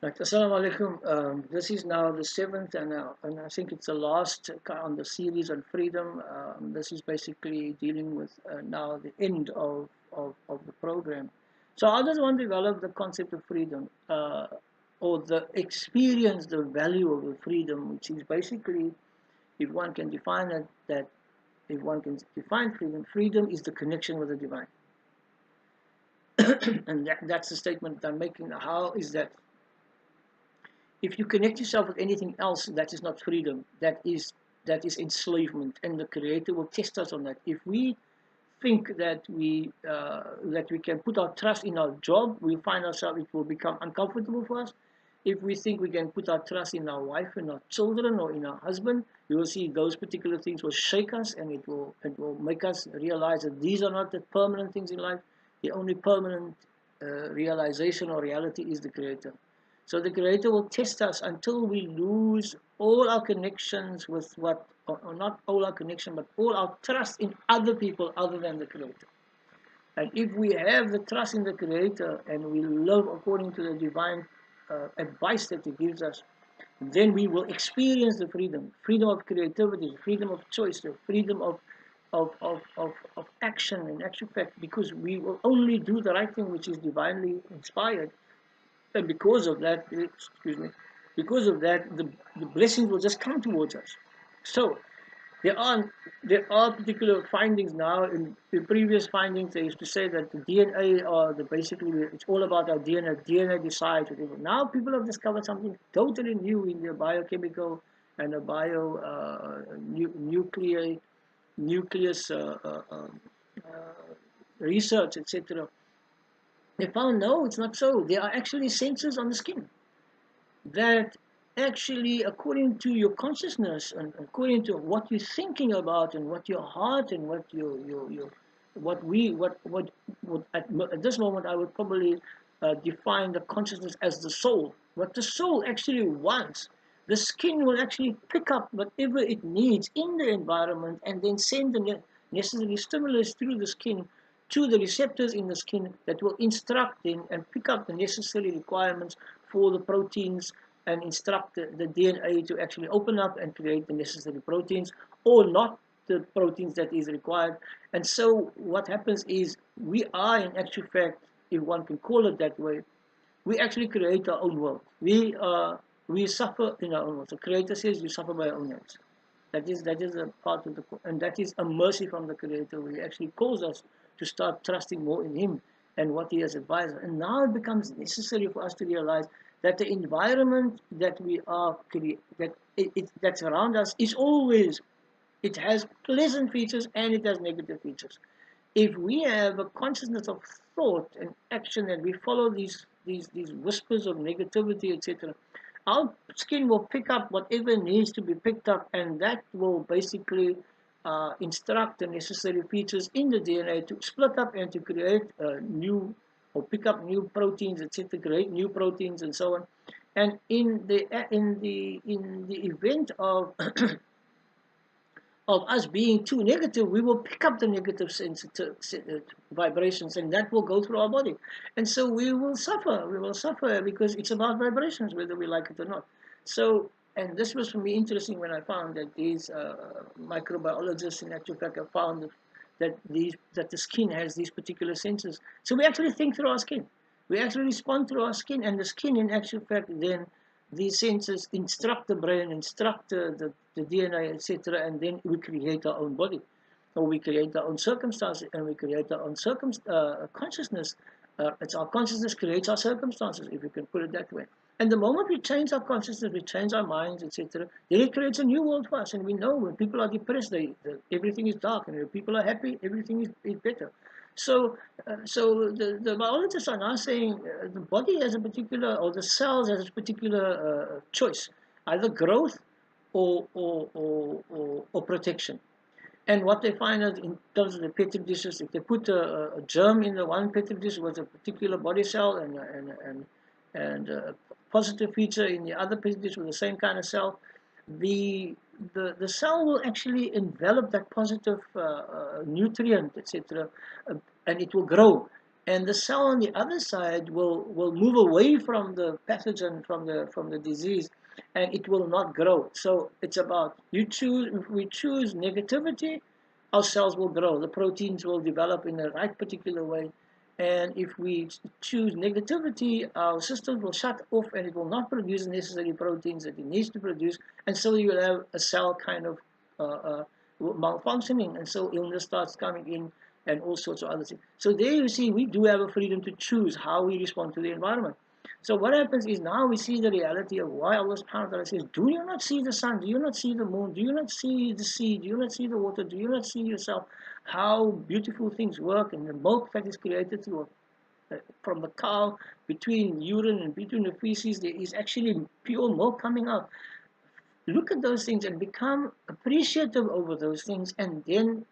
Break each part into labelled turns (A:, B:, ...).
A: Right. Assalamu alaikum. This is now the seventh, and I think it's the last on the series on freedom. This is basically dealing with now the end of the program. So I just want to develop the concept of freedom, or the experience, the value of the freedom, which is basically, if one can define it, that if one can define freedom, freedom is the connection with the divine. And that's the statement that I'm making. How is that? If you connect yourself with anything else, that is not freedom. That is enslavement, and the Creator will test us on that. If we think that we can put our trust in our job, we find ourselves, it will become uncomfortable for us. If we think we can put our trust in our wife and our children or in our husband, you will see those particular things will shake us, and it will make us realize that these are not the permanent things in life. The only permanent realization or reality is the Creator. So the Creator will test us until we lose all our connections with what, or not all our connection, but all our trust in other people other than the Creator. And if we have the trust in the Creator and we live according to the divine advice that He gives us, then we will experience the freedom of creativity, freedom of choice, the freedom of action and action fact, because we will only do the right thing which is divinely inspired. And because of that, excuse me, because of that, the blessings will just come towards us. So there are there are particular findings now. In previous findings, they used to say that the DNA, or the basically it's all about our DNA. DNA decides whatever. Now people have discovered something totally new in the biochemical and the nucleus research, etc. They found no, it's not so. There are actually sensors on the skin that actually, according to your consciousness and according to what you're thinking about and what your heart and what your what at this moment I would probably define the consciousness as the soul. What the soul actually wants, the skin will actually pick up whatever it needs in the environment and then send the necessary stimulus through the skin to the receptors in the skin that will instruct them and pick up the necessary requirements for the proteins and instruct the DNA to actually open up and create the necessary proteins, or not the proteins that is required. And so what happens is, we are in actual fact, if one can call it that way, we actually create our own world. We suffer in our own world. The Creator says you suffer by your own hands. That is a part of and that is a mercy from the Creator. He actually calls us to start trusting more in Him and what He has advised. And now it becomes necessary for us to realize that the environment that we are that's around us is always, it has pleasant features and it has negative features. If we have a consciousness of thought and action and we follow these whispers of negativity, etc., our skin will pick up whatever needs to be picked up, and that will basically instruct the necessary features in the DNA to split up and to create new, or pick up new proteins, etc., create new proteins and so on. And in the event of us being too negative, we will pick up the negative vibrations, and that will go through our body. And so we will suffer. We will suffer because it's about vibrations, whether we like it or not. So, and this was for me interesting when I found that these microbiologists, in actual fact, have found that the skin has these particular sensors. So we actually think through our skin. We actually respond through our skin, and the skin, in actual fact, then these sensors instruct the brain, instruct the DNA, etc., and then we create our own body, or we create our own circumstances, and we create our own consciousness. It's our consciousness creates our circumstances, if you can put it that way. And the moment we change our consciousness, we change our minds, etc., then it creates a new world for us. And we know when people are depressed, everything is dark, and when people are happy, everything is better. So the biologists are now saying the body has a particular, or the cells has a particular choice, either growth or protection. And what they find is, in terms of the petri dishes, if they put a germ in the one petri dish with a particular body cell and a positive feature in the other petri dish with the same kind of cell, the cell will actually envelop that positive nutrient, etc., and it will grow. and the cell on the other side will move away from the pathogen, from the disease, and it will not grow. So it's about, you choose. If we choose negativity, our cells will grow, the proteins will develop in the right particular way. And if we choose negativity, our system will shut off and it will not produce the necessary proteins that it needs to produce, and so you will have a cell kind of malfunctioning, and so illness starts coming in and all sorts of other things. So there you see, we do have a freedom to choose how we respond to the environment. So what happens is, now we see the reality of why Allah subhanahu wa ta'ala says, do you not see the sun? Do you not see the moon? Do you not see the sea? Do you not see the water? Do you not see yourself? How beautiful things work, and the milk that is created through from the cow, between urine and between the feces, there is actually pure milk coming out. Look at those things and become appreciative over those things, and then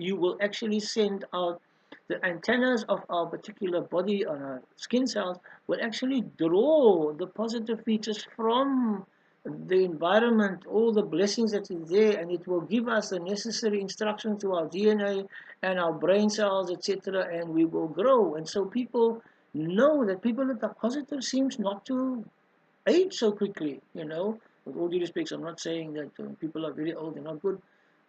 A: you will actually send out the antennas of our particular body, on our skin cells, will actually draw the positive features from the environment, all the blessings that is there, and it will give us the necessary instruction to our DNA and our brain cells, etc., and we will grow. And so people know that people that are positive seems not to age so quickly, With all due respect, I'm not saying that people are very old and not good.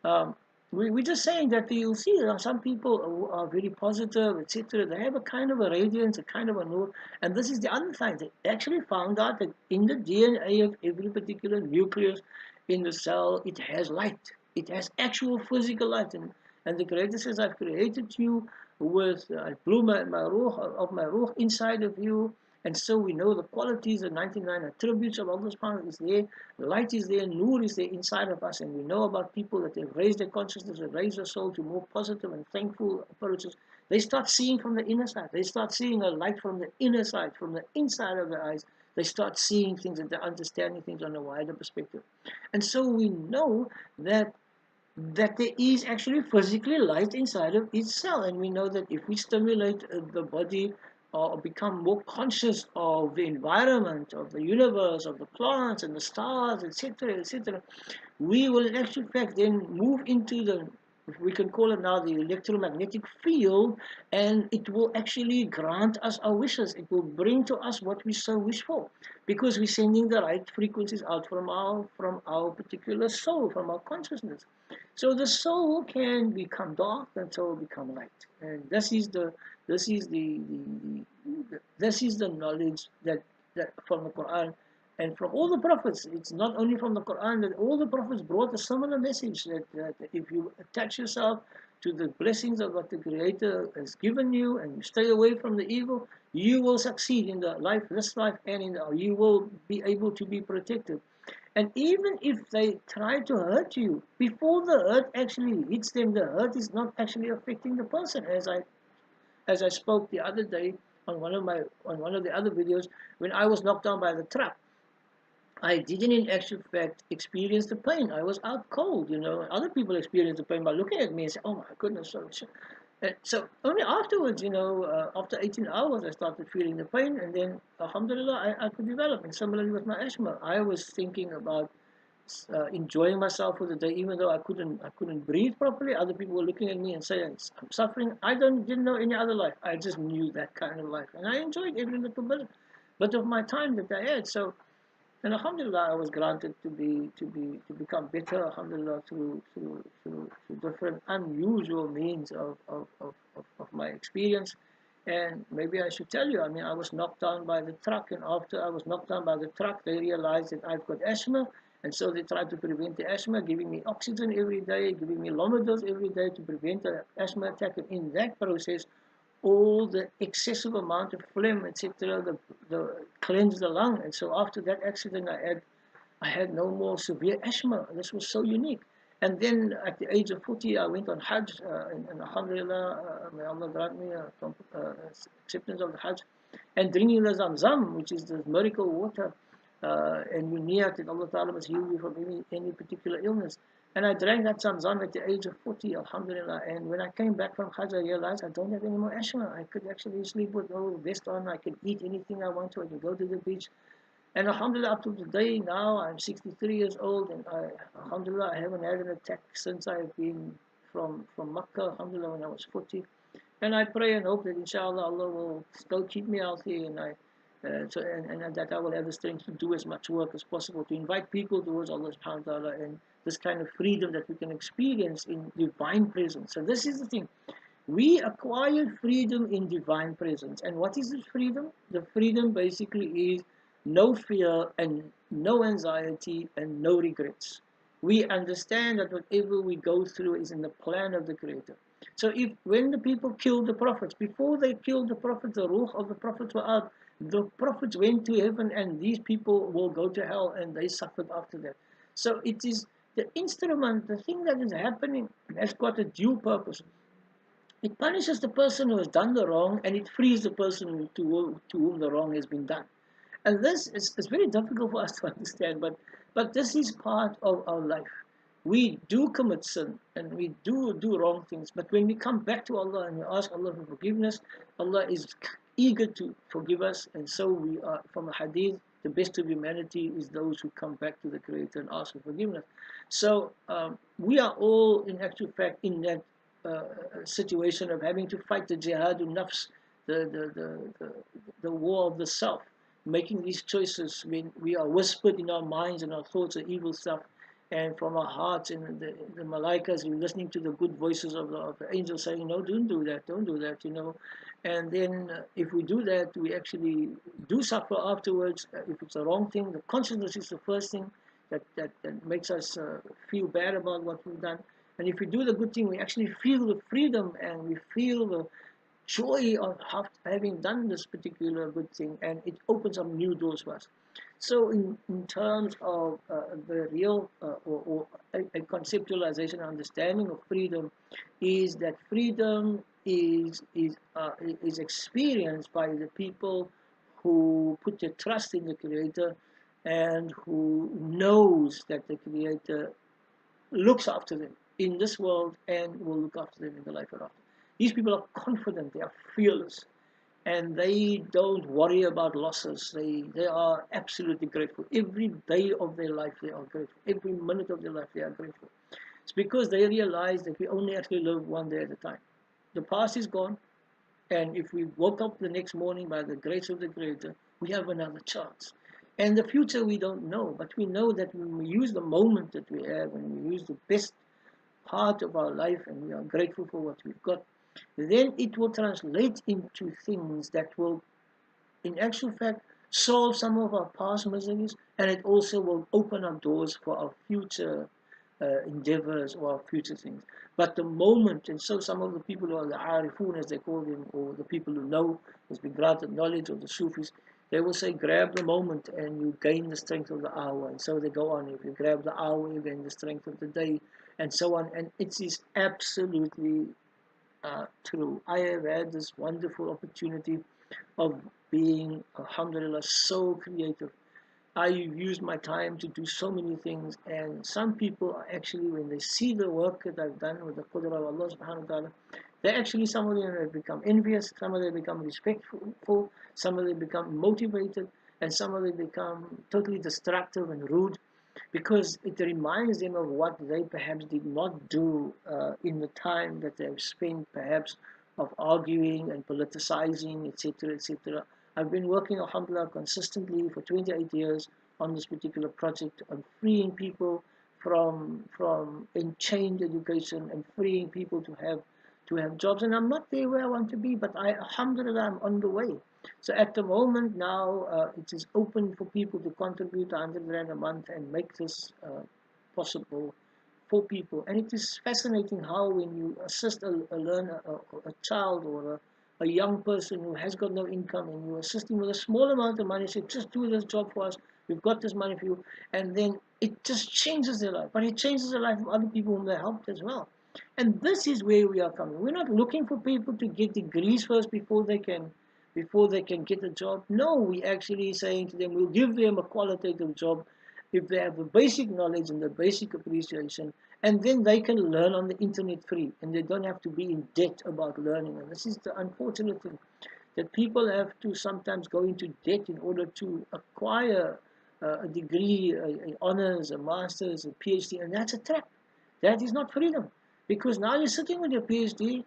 A: Um, we're just saying that you'll see there are some people who are very positive, etc. They have a kind of a radiance, a kind of a nur. And this is the other thing. They actually found out that in the DNA of every particular nucleus in the cell, it has light. It has actual physical light. And the Creator says, I've created you with, I blew my ruh, of my ruh inside of you. And so we know the qualities, the 99 attributes of Allah subhanahu is there, light is there, nur is there inside of us, and we know about people that have raised their consciousness, have raised their soul to more positive and thankful approaches. They start seeing from the inner side. They start seeing a light from the inner side, from the inside of their eyes. They start seeing things and they're understanding things on a wider perspective. And so we know that there is actually physically light inside of each cell, and we know that if we stimulate the body or become more conscious of the environment, of the universe, of the plants and the stars, etc., etc., we will in actual fact then move into the, we can call it now, the electromagnetic field, and it will actually grant us our wishes. It will bring to us what we so wish for, because we're sending the right frequencies out from our particular soul, from our consciousness. So the soul can become dark and soul become light, and this is the knowledge that from the Quran and from all the prophets. It's not only from the Quran, that all the prophets brought a similar message, that if you attach yourself to the blessings of what the Creator has given you and you stay away from the evil, you will succeed in this life, and you will be able to be protected. And even if they try to hurt you, before the hurt actually hits them, the hurt is not actually affecting the person. As I spoke the other day on one of the other videos, when I was knocked down by the truck, I didn't in actual fact experience the pain. I was out cold, Other people experience the pain by looking at me and say, "Oh my goodness!" So only afterwards, after 18 hours, I started feeling the pain, and then, alhamdulillah, I could develop. And similarly with my asthma, I was thinking about enjoying myself for the day, even though I couldn't breathe properly. Other people were looking at me and saying, "I'm suffering." I didn't know any other life. I just knew that kind of life, and I enjoyed every little bit of my time that I had. So, and alhamdulillah, I was granted to become better, alhamdulillah, through different unusual means of my experience. And maybe I should tell you, I mean, I was knocked down by the truck, and after I was knocked down by the truck, they realized that I've got asthma, and so they tried to prevent the asthma, giving me oxygen every day, giving me Lomadose every day to prevent the asthma attack. And in that process, all the excessive amount of phlegm, etc., the cleanse the lung. And so after that accident, I had no more severe asthma. This was so unique. And then at the age of 40, I went on Hajj, and alhamdulillah, may Allah grant me acceptance of the Hajj, and drinking the Zamzam, which is the miracle water, and you niyat that Allah Ta'ala must heal you from any particular illness. And I drank that Zamzam at the age of 40, alhamdulillah. And when I came back from Hajj, I realized I don't have any more asthma. I could actually sleep with no vest on. I could eat anything I want to. I could go to the beach. And alhamdulillah, up to today, now I'm 63 years old, and alhamdulillah, I haven't had an attack since I've been from Makkah, alhamdulillah, when I was 40. And I pray and hope that inshallah Allah will still keep me healthy, and and that I will have the strength to do as much work as possible to invite people towards Allah subhanahu wa ta'ala, and this kind of freedom that we can experience in divine presence. So this is the thing. We acquire freedom in divine presence. And what is this freedom? The freedom basically is no fear and no anxiety and no regrets. We understand that whatever we go through is in the plan of the Creator. So if when the people killed the prophets, before they killed the prophets, the ruh of the prophets were out, the prophets went to heaven, and these people will go to hell, and they suffered after that. So it is the instrument, the thing that is happening has got a due purpose. It punishes the person who has done the wrong, and it frees the person to whom the wrong has been done. And this is very difficult for us to understand, but this is part of our life. We do commit sin and we do wrong things, but when we come back to Allah and we ask Allah for forgiveness, Allah is eager to forgive us. And so we are, from a hadith, the best of humanity is those who come back to the Creator and ask for forgiveness. So we are all, in actual fact, in that situation of having to fight the jihadun nafs, the war of the self, making these choices when we are whispered in our minds and our thoughts of evil stuff, and from our hearts, and the malaikas, we're listening to the good voices of the angels saying, no, don't do that, don't do that, and then if we do that, we actually do suffer afterwards. If it's a wrong thing, the consciousness is the first thing that makes us feel bad about what we've done. And if we do the good thing, we actually feel the freedom and we feel the joy of having done this particular good thing, and it opens up new doors for us. So in terms of the real or a conceptualization understanding of freedom is that freedom is experienced by the people who put their trust in the Creator and who knows that the Creator looks after them in this world and will look after them in the life hereafter. These people are confident, they are fearless, and they don't worry about losses. They are absolutely grateful. Every day of their life they are grateful. Every minute of their life they are grateful. It's because they realize that we only actually live one day at a time. The past is gone, and if we woke up the next morning by the grace of the Creator, we have another chance. And the future we don't know, but we know that when we use the moment that we have and we use the best part of our life and we are grateful for what we've got, then it will translate into things that will, in actual fact, solve some of our past miseries, and it also will open up doors for our future endeavors or our future things. But the moment, and so some of the people who are the arifun, as they call them, or the people who know, has been granted knowledge, or the Sufis, they will say, grab the moment and you gain the strength of the hour. And so they go on. If you grab the hour, you gain the strength of the day, and so on. And it is absolutely true. I have had this wonderful opportunity of being, alhamdulillah, so creative. I've used my time to do so many things, and some people are actually, when they see the work that I've done with the qudra of Allah subhanahu wa ta'ala, they actually, some of them have become envious, some of them become respectful, some of them become motivated, and some of them become totally destructive and rude, because it reminds them of what they perhaps did not do in the time that they've spent, perhaps, of arguing and politicizing, etc., etc. I've been working, alhamdulillah, consistently for 28 years on this particular project, on freeing people from enchained education and freeing people to have jobs. And I'm not there where I want to be, but alhamdulillah, I'm on the way. So at the moment now, it is open for people to contribute 100 Rand a month and make this possible for people. And it is fascinating how when you assist a learner, a child, or a young person who has got no income, and you assist him with a small amount of money, say, just do this job for us, we've got this money for you, and then it just changes their life. But it changes the life of other people whom they helped as well. And this is where we are coming. We're not looking for people to get degrees first before they can get a job. No, we actually saying to them, we'll give them a qualitative job if they have the basic knowledge and the basic appreciation, and then they can learn on the internet free, and they don't have to be in debt about learning. And this is the unfortunate thing, that people have to sometimes go into debt in order to acquire a degree, a honors, a master's, a PhD, and that's a trap. That is not freedom, because now you're sitting with your PhD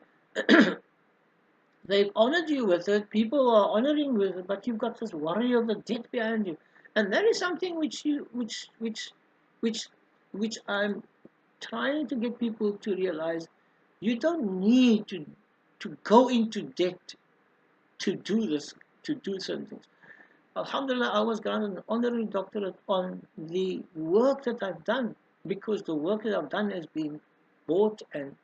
A: They've honored you with it. People are honoring with it, but you've got this worry of the debt behind you, and that is something which, which I'm trying to get people to realize. You don't need to go into debt to do this, to do certain things. Alhamdulillah, I was granted an honorary doctorate on the work that I've done, because the work that I've done has been bought and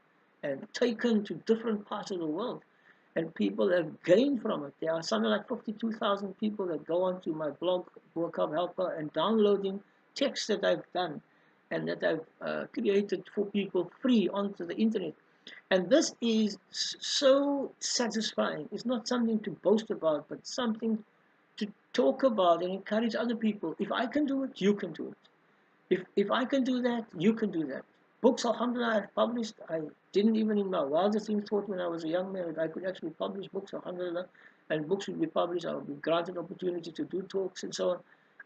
A: taken to different parts of the world, and people have gained from it. There are something like 52,000 people that go onto my blog, Work Up Helper, and downloading texts that I've done and that I've created for people free onto the internet. And this is so satisfying. It's not something to boast about, but something to talk about and encourage other people. If I can do it, you can do it. If I can do that, you can do that. Books, alhamdulillah, I've published. I didn't even in my wildest dreams thought when I was a young man that I could actually publish books, alhamdulillah, and books would be published. I would be granted opportunity to do talks and so on.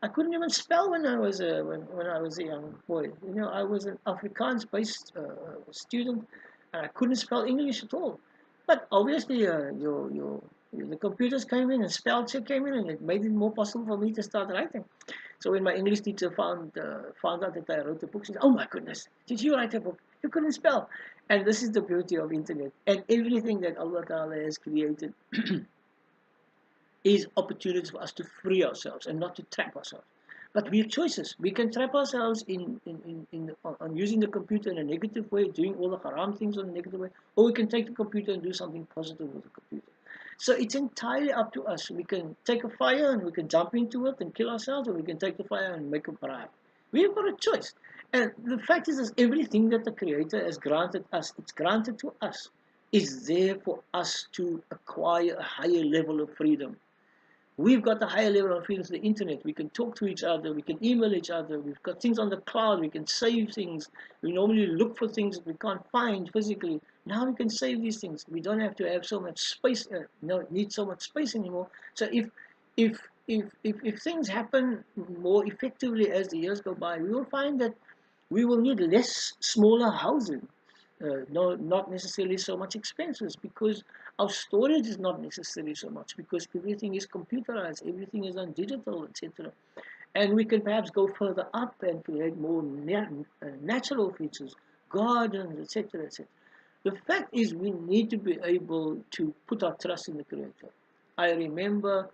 A: I couldn't even spell when I was when I was a young boy. You know, I was an Afrikaans-based student, and I couldn't spell English at all. But obviously, the computers came in and spell check came in, and it made it more possible for me to start writing. So when my English teacher found out that I wrote a book, she said, "Oh my goodness, did you write a book? You couldn't spell." And this is the beauty of internet, and everything that Allah Ta'ala has created is opportunities for us to free ourselves and not to trap ourselves. But we have choices. We can trap ourselves on using the computer in a negative way, doing all the haram things in a negative way, or we can take the computer and do something positive with the computer. So it's entirely up to us. We can take a fire and we can jump into it and kill ourselves, or we can take the fire and make a braai. We've got a choice. And the fact is everything that the Creator has granted us, it's granted to us, is there for us to acquire a higher level of freedom. We've got a higher level of freedom to the internet. We can talk to each other. We can email each other. We've got things on the cloud. We can save things. We normally look for things that we can't find physically. Now we can save these things. We don't have to have so much space. Need so much space anymore. So if things happen more effectively as the years go by, we will find that we will need less smaller housing. No, not necessarily so much expenses, because our storage is not necessarily so much, because everything is computerized, everything is on digital, etc. And we can perhaps go further up and create more natural features, gardens, etc., etc. The fact is, we need to be able to put our trust in the Creator. I remember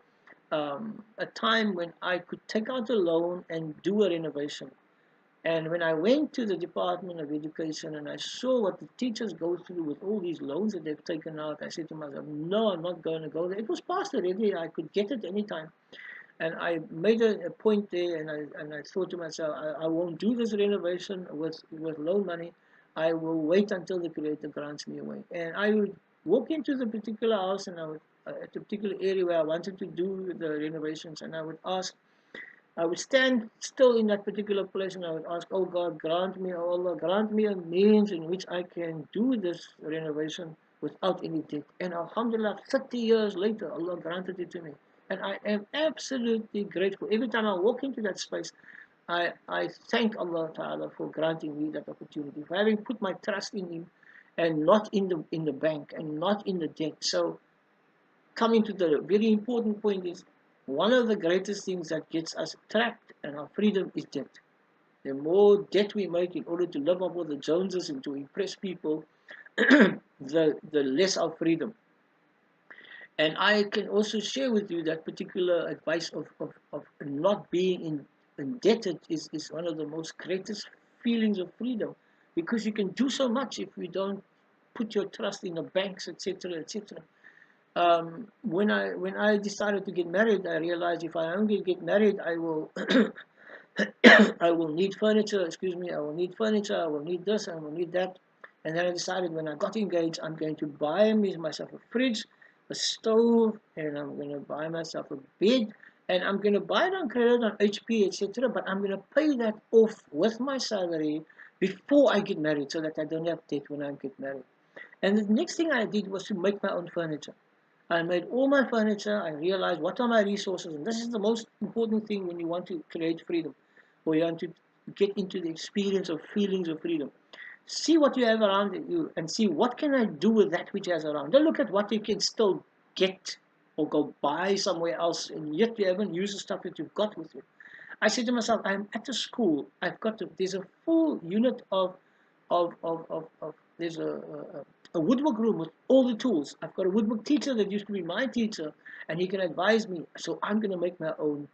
A: a time when I could take out a loan and do a renovation. And when I went to the Department of Education and I saw what the teachers go through with all these loans that they've taken out, I said to myself, no, I'm not going to go there. It was past already. I could get it anytime. And I made a point there, and I thought to myself, I won't do this renovation with loan money. I will wait until the Creator grants me away. And I would walk into the particular house, and I would, at a particular area where I wanted to do the renovations, and I would stand still in that particular place and I would ask, oh God, grant me, oh Allah, grant me a means in which I can do this renovation without any debt. And alhamdulillah, 30 years later, Allah granted it to me. And I am absolutely grateful. Every time I walk into that space, I thank Allah Ta'ala for granting me that opportunity, for having put my trust in Him and not in the bank and not in the debt. So coming to the very important point is, one of the greatest things that gets us trapped and our freedom is debt. The more debt we make in order to live up with the Joneses and to impress people, the less our freedom. And I can also share with you that particular advice of not being indebted is one of the most greatest feelings of freedom, because you can do so much if you don't put your trust in the banks, etc., etc. When I decided to get married, I realized if I only get married, I will I will need furniture. Excuse me, I will need furniture. I will need this. I will need that. And then I decided when I got engaged, I'm going to buy myself a fridge, a stove, and I'm going to buy myself a bed, and I'm going to buy it on credit on HP, etc. But I'm going to pay that off with my salary before I get married, so that I don't have debt when I get married. And the next thing I did was to make my own furniture. I made all my furniture. I realized what are my resources, and this is the most important thing when you want to create freedom, or you want to get into the experience of feelings of freedom. See what you have around you and see what can I do with that which has around. Don't look at what you can still get or go buy somewhere else, and yet you haven't used the stuff that you've got with you. I said to myself, I'm at a school. There's a full unit of there's a woodwork room with all the tools. I've got a woodwork teacher that used to be my teacher, and he can advise me. So I'm going to make my own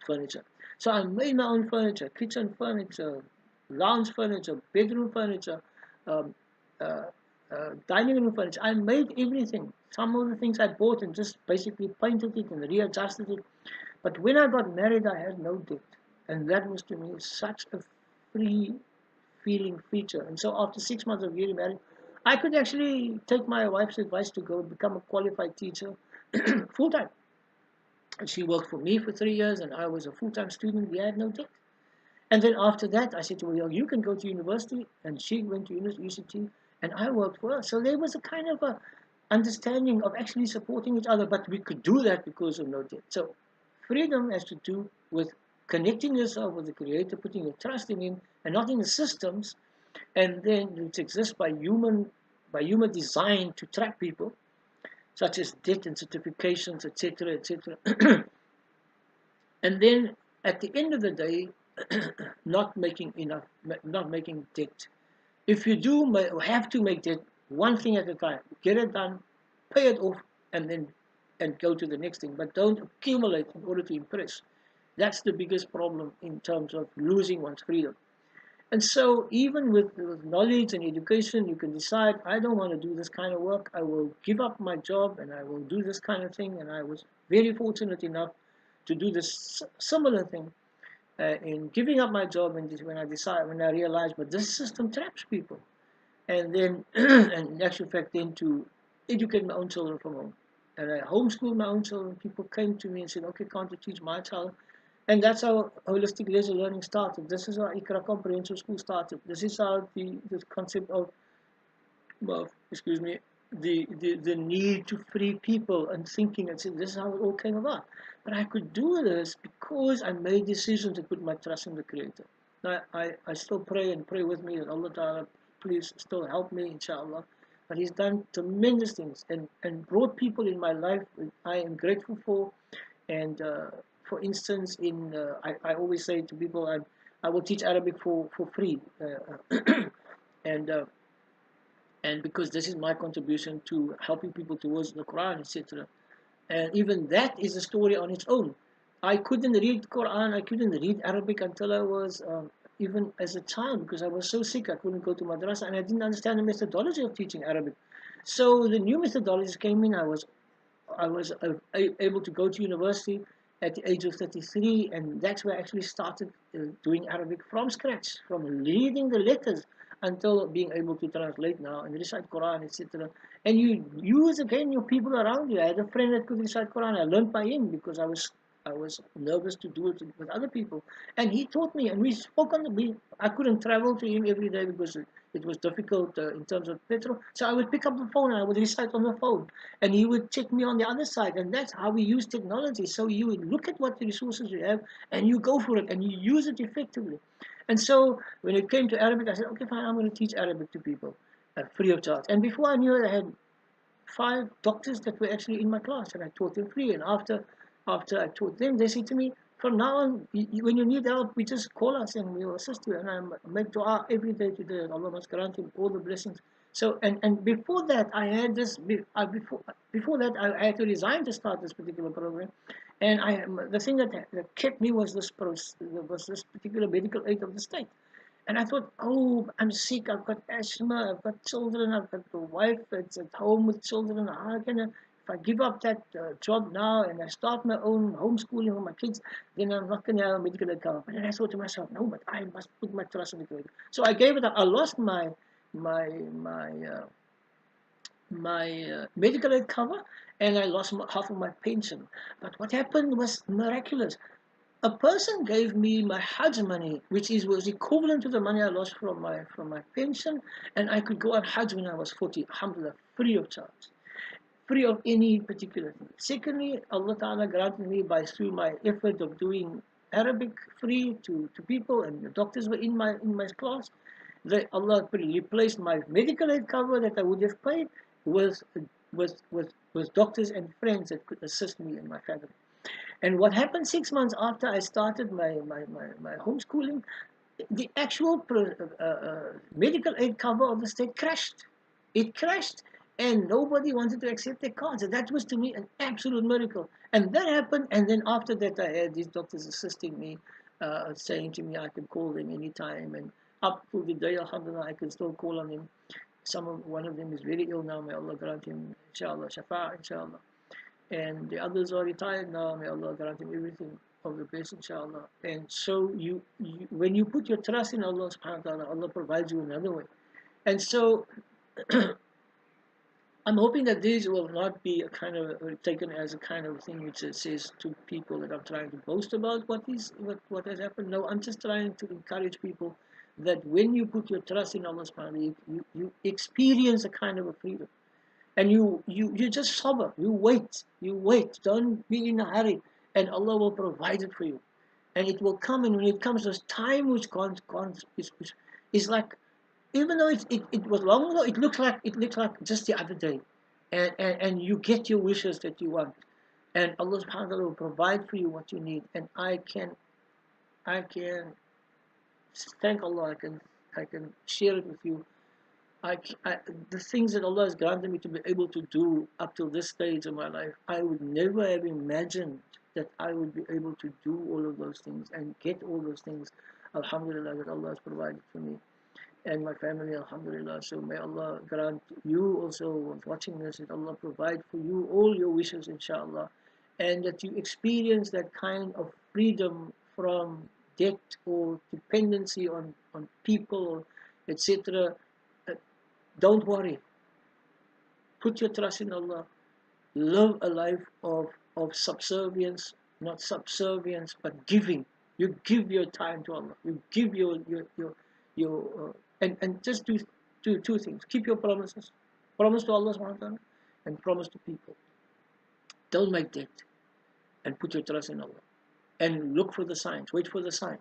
A: furniture. So I made my own furniture, kitchen furniture, lounge furniture, bedroom furniture, um, uh, dining room furniture. I made everything. Some of the things I bought and just basically painted it and readjusted it. But when I got married, I had no debt. And that was to me such a free feeling feature. And so after 6 months of getting married, I could actually take my wife's advice to go become a qualified teacher full time. And she worked for me for 3 years, and I was a full time student. We had no debt. And then after that, I said to her, "Well, you can go to university." And she went to university, and I worked for her. So there was a kind of a understanding of actually supporting each other, but we could do that because of no debt. So freedom has to do with connecting yourself with the Creator, putting your trust in Him, and not in the systems. And then it exists by human design to trap people, such as debt and certifications, etc., etc. And then at the end of the day, not making enough, not making debt. If you do have to make debt, one thing at a time, get it done, pay it off, and then and go to the next thing. But don't accumulate in order to impress. That's the biggest problem in terms of losing one's freedom. And so, even with knowledge and education, you can decide, I don't want to do this kind of work. I will give up my job and I will do this kind of thing. And I was very fortunate enough to do this similar thing in giving up my job. And when I realized, but this system traps people. And then, and in actual fact, then to educate my own children from home. And I homeschooled my own children. People came to me and said, okay, can't you teach my child? And that's how holistic leisure learning started. This is how ICRA Comprehensive School started. This is how the concept of, well, excuse me, the need to free people and thinking, and saying, this is how it all came about. But I could do this because I made decisions to put my trust in the Creator. Now, I still pray and pray with me that Allah Ta'ala, please still help me, inshallah. But He's done tremendous things and brought people in my life I am grateful for. And for instance, I always say to people, I will teach Arabic for free. And and because this is my contribution to helping people towards the Quran, etc. And even that is a story on its own. I couldn't read Quran, I couldn't read Arabic until I was even as a child, because I was so sick I couldn't go to madrasa and I didn't understand the methodology of teaching Arabic. So the new methodologies came in. I was able to go to university at the age of 33, and that's where I actually started doing Arabic from scratch, from reading the letters until being able to translate now and recite Quran, etc. And you use again your people around you. I had a friend that could recite Quran. I learned by him because I was nervous to do it with other people, and he taught me. And we spoke on the. I couldn't travel to him every day because it was difficult in terms of petrol. So I would pick up the phone and I would recite on the phone, and he would check me on the other side. And that's how we use technology. So you would look at what the resources you have, and you go for it, and you use it effectively. And so when it came to Arabic, I said, okay, fine, I'm going to teach Arabic to people free of charge. And before I knew it, I had 5 doctors that were actually in my class, and I taught them free. And after I taught them, they said to me, from now on, when you need help, we just call us and we will assist you. And I make dua every day today, and Allah must grant him all the blessings. So, and before that, I had this, before that, I had to resign to start this particular program. And the thing that kept me was this particular medical aid of the state. And I thought, oh, I'm sick, I've got asthma, I've got children, I've got a wife that's at home with children. How can I, if I give up that job now and I start my own homeschooling for my kids, then I'm not going to have a medical aid cover. But then I thought to myself, no, but I must put my trust in the Creator. So I gave it up. I lost my my uh, my medical aid cover, and I lost half of my pension. But what happened was miraculous. A person gave me my Hajj money, which was equivalent to the money I lost from my pension, and I could go on Hajj when I was 40, alhamdulillah, free of charge, free of any particular thing. Secondly, Allah Ta'ala granted me through my effort of doing Arabic free to people, and the doctors were in my class. Allah replaced my medical aid cover that I would have paid with with doctors and friends that could assist me and my family. And what happened 6 months after I started my homeschooling, the actual medical aid cover of the state crashed. It crashed, and nobody wanted to accept their cards. And that was to me an absolute miracle. And that happened, and then after that, I had these doctors assisting me, saying to me I could call them anytime. And up to the day, alhamdulillah, I can still call on them. One of them is very ill now. May Allah grant him, inshallah, shafa, inshallah. And the others are retired now. May Allah grant him everything of the best, inshallah. And so when you put your trust in Allah subhanahu wa ta'ala, Allah provides you another way. And so I'm hoping that this will not be a kind of taken as a kind of thing which it says to people that I'm trying to boast about what has happened. No, I'm just trying to encourage people that when you put your trust in Allah subhanahu wa ta'ala, you experience a kind of a freedom. And you just sober, you wait, don't be in a hurry, and Allah will provide it for you. And it will come, and when it comes, this time which is like, even though it was long ago, it looks like just the other day. And you get your wishes that you want. And Allah subhanahu wa ta'ala will provide for you what you need. And I can thank Allah, I can share it with you. The things that Allah has granted me to be able to do up till this stage of my life, I would never have imagined that I would be able to do all of those things and get all those things. Alhamdulillah, that Allah has provided for me and my family, alhamdulillah. So may Allah grant you also watching this, that Allah provide for you all your wishes, inshallah, and that you experience that kind of freedom from debt or dependency on people, etc. Don't worry. Put your trust in Allah. Live a life of subservience, not subservience, but giving. You give your time to Allah. You give your and just do two things. Keep your promises. Promise to Allah subhanahu wa ta'ala and promise to people. Don't make debt and put your trust in Allah. And look for the signs. Wait for the sign.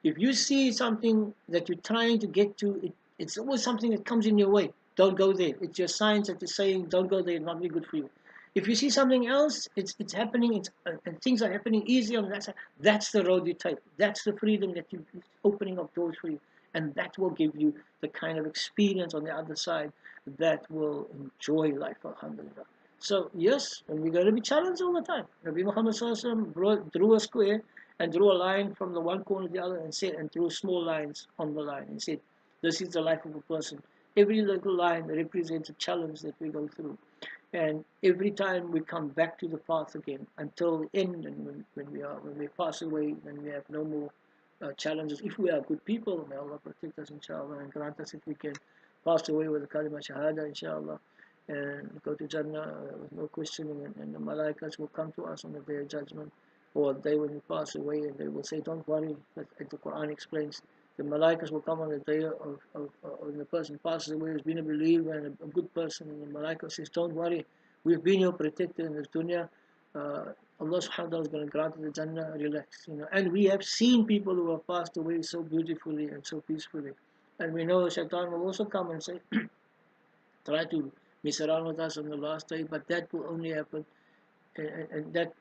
A: If you see something that you're trying to get to, it's always something that comes in your way. Don't go there. It's your signs that is saying, don't go there, not be good for you. If you see something else, it's happening, and things are happening easy on that side, that's the road you take. That's the freedom that you opening up doors for you. And that will give you the kind of experience on the other side that will enjoy life, alhamdulillah. So yes, and we're going to be challenged all the time. Nabi Muhammad Sallallahu Alaihi Wasallam drew a square and drew a line from the one corner to the other and said, and drew small lines on the line and said, this is the life of a person. Every little line represents a challenge that we go through. And every time we come back to the path again until the end, and when we pass away, then we have no more challenges. If we are good people, may Allah protect us, inshallah, and grant us if we can pass away with the kalima shahada, inshallah, and go to Jannah with no questioning, and the malaikas will come to us on the day of judgment, or the day when we pass away, and they will say, don't worry, as the Quran explains, the malaikas will come on the day of when the person passes away, who's been a believer and a good person, and the malaika says, don't worry, we've been your protector in this dunya, Allah subhanahu wa ta'ala is going to grant the Jannah, relax, and we have seen people who have passed away so beautifully and so peacefully, and we know Shaitan will also come and say, try to mess around with us on the last day, but that will only happen, and that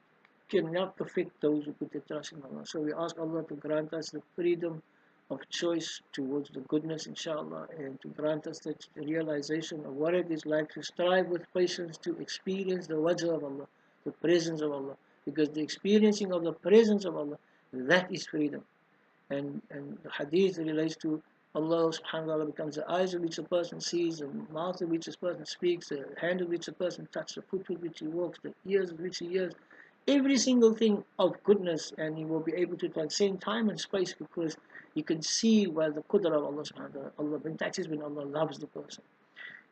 A: cannot affect those who put their trust in Allah. So we ask Allah to grant us the freedom of choice towards the goodness, inshallah, and to grant us the realization of what it is like to strive with patience to experience the wajh of Allah, the presence of Allah, because the experiencing of the presence of Allah, that is freedom. And the hadith relates to Allah subhanahu wa ta'ala becomes the eyes of which a person sees, the mouth of which a person speaks, the hand of which a person touches, the foot with which he walks, the ears of which he hears, every single thing of goodness, and he will be able to transcend time and space because you can see where the qudra of Allah subhanahu wa ta'ala, that is when Allah loves the person.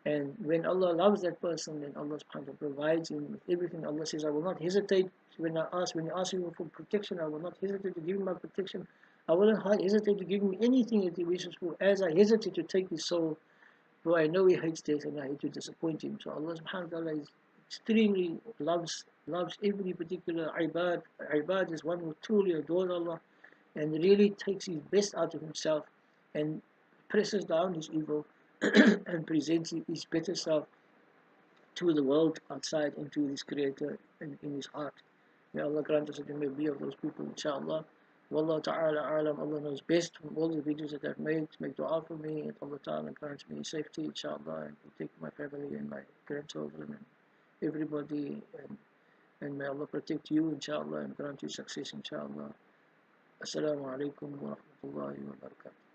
A: And when Allah loves that person, then Allah subhanahu wa ta'ala provides him with everything. Allah says, I will not hesitate when you ask me for protection, I will not hesitate to give him my protection. I will not hesitate to give him anything that he wishes for, as I hesitate to take his soul, for I know he hates death and I hate to disappoint him. So Allah subhanahu wa ta'ala is extremely loves every particular ibad. Ibad is one who truly adores Allah and really takes his best out of himself and presses down his evil and presents his better self to the world outside and to his creator in his heart. May Allah grant us that we may be of those people, inshallah. Wallahu ta'ala a'lam. Allah knows best from all the videos that I've made. Make dua for me and Allah ta'ala grants me safety, inshallah, and protect my family and my grandchildren and everybody. And may Allah protect you, inshallah, and grant you success, inshallah. Assalamu alaikum wa rahmatullahi wa barakatuh.